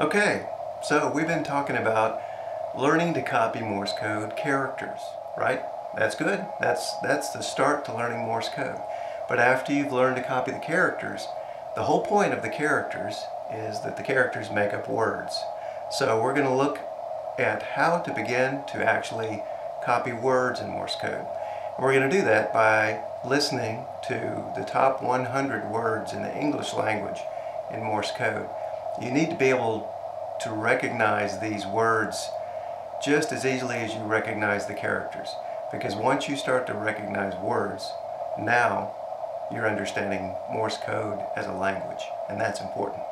Okay, so we've been talking about learning to copy Morse code characters, right? That's good. That's the start to learning Morse code. But after you've learned to copy the characters, the whole point of the characters is that the characters make up words. So we're going to look at how to begin to actually copy words in Morse code. And we're going to do that by listening to the top 100 words in the English language in Morse code. You need to be able to recognize these words just as easily as you recognize the characters, because once you start to recognize words, now you're understanding Morse code as a language, and that's important.